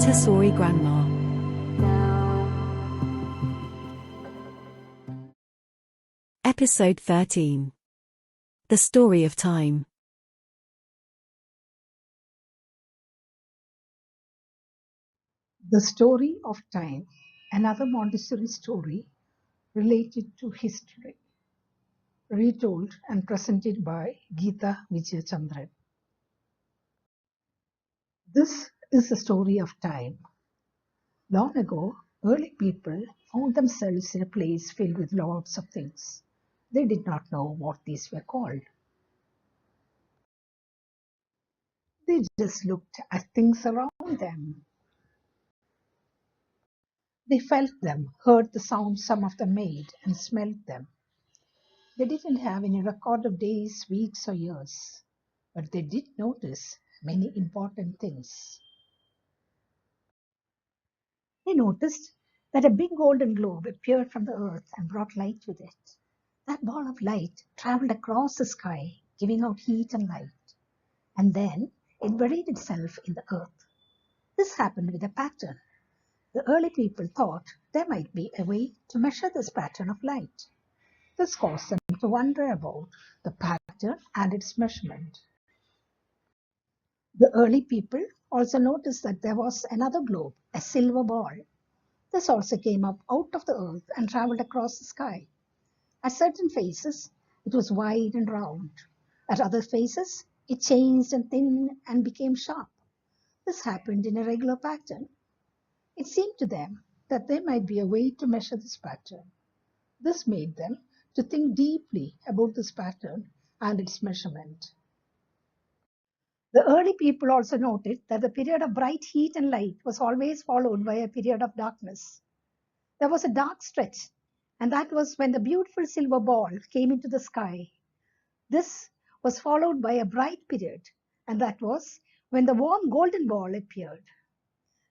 Montessori Grandma. Episode 13. The Story of Time. The Story of Time, another Montessori story related to history, retold and presented by Geeta Vijayachandran. This is the story of time. Long ago, early people found themselves in a place filled with lots of things. They did not know what these were called. They just looked at things around them. They felt them, heard the sounds some of them made, and smelled them. They didn't have any record of days, weeks, or years, but they did notice many important things. They noticed that a big golden globe appeared from the earth and brought light with it. That ball of light traveled across the sky, giving out heat and light, and then it buried itself in the earth. This happened with a pattern. The early people thought there might be a way to measure this pattern of light. This caused them to wonder about the pattern and its measurement. The early people also noticed that there was another globe, a silver ball. This also came up out of the earth and traveled across the sky. At certain phases, it was wide and round. At other phases, it changed and thinned and became sharp. This happened in a regular pattern. It seemed to them that there might be a way to measure this pattern. This made them to think deeply about this pattern and its measurement. The early people also noted that the period of bright heat and light was always followed by a period of darkness. There was a dark stretch, and that was when the beautiful silver ball came into the sky. This was followed by a bright period, and that was when the warm golden ball appeared.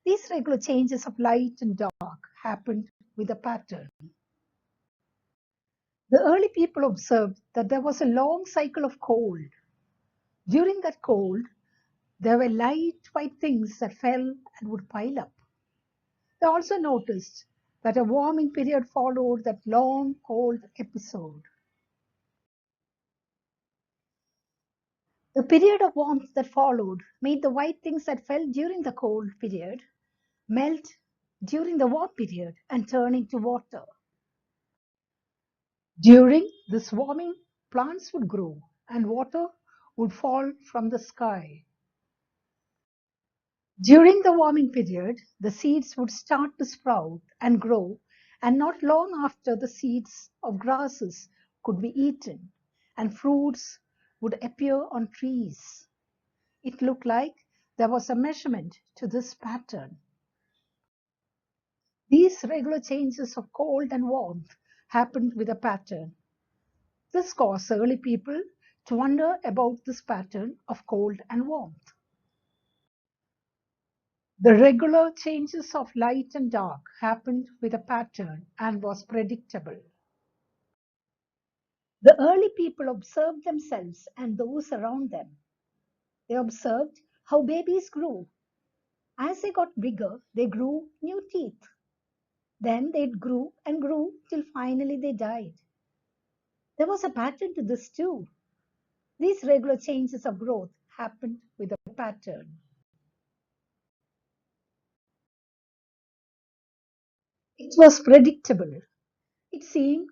These regular changes of light and dark happened with a pattern. The early people observed that there was a long cycle of cold. During that cold, there were light white things that fell and would pile up. They also noticed that a warming period followed that long cold episode. The period of warmth that followed made the white things that fell during the cold period melt during the warm period and turn into water. During this warming, plants would grow and water would fall from the sky. During the warming period, the seeds would start to sprout and grow, and not long after, the seeds of grasses could be eaten, and fruits would appear on trees. It looked like there was a measurement to this pattern. These regular changes of cold and warmth happened with a pattern. This caused early people to wonder about this pattern of cold and warmth. The regular changes of light and dark happened with a pattern and was predictable. The early people observed themselves and those around them. They observed how babies grew. As they got bigger, they grew new teeth. Then they grew and grew till finally they died. There was a pattern to this too. These regular changes of growth happened with a pattern. It was predictable. It seemed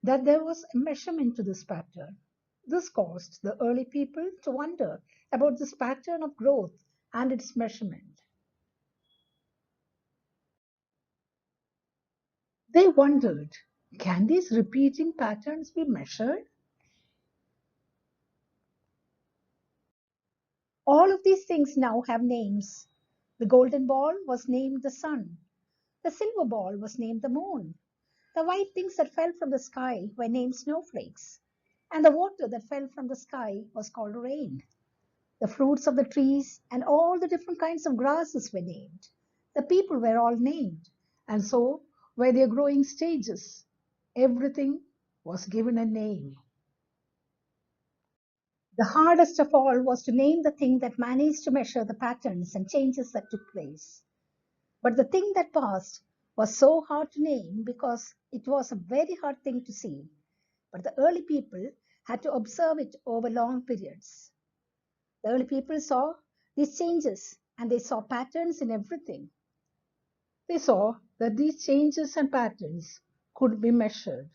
that there was a measurement to this pattern. This caused the early people to wonder about this pattern of growth and its measurement. They wondered, can these repeating patterns be measured? All of these things now have names. The golden ball was named the sun. The silver ball was named the moon. The white things that fell from the sky were named snowflakes. And the water that fell from the sky was called rain. The fruits of the trees and all the different kinds of grasses were named. The people were all named, and so were their growing stages. Everything was given a name. The hardest of all was to name the thing that managed to measure the patterns and changes that took place. But the thing that passed was so hard to name because it was a very hard thing to see. But the early people had to observe it over long periods. The early people saw these changes and they saw patterns in everything. They saw that these changes and patterns could be measured.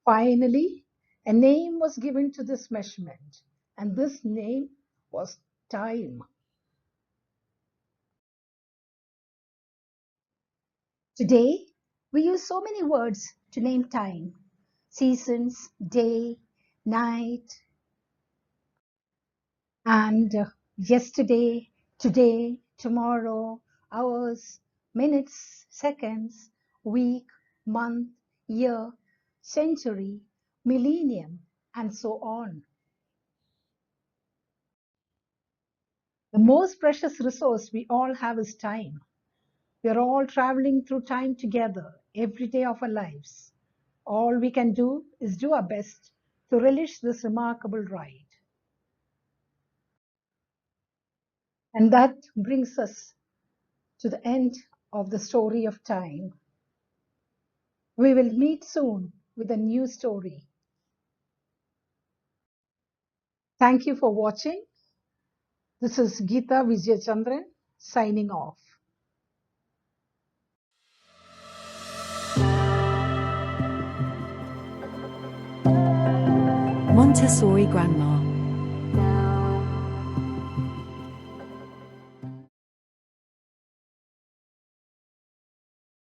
Finally, a name was given to this measurement, and this name was time. Today, we use so many words to name time: seasons, day, night, and yesterday, today, tomorrow, hours, minutes, seconds, week, month, year, century, millennium, and so on. The most precious resource we all have is time. We are all traveling through time together every day of our lives. All we can do is do our best to relish this remarkable ride. And that brings us to the end of the story of time. We will meet soon with a new story. Thank you for watching. This is Geeta Vijayachandran signing off. Montessori Grandma.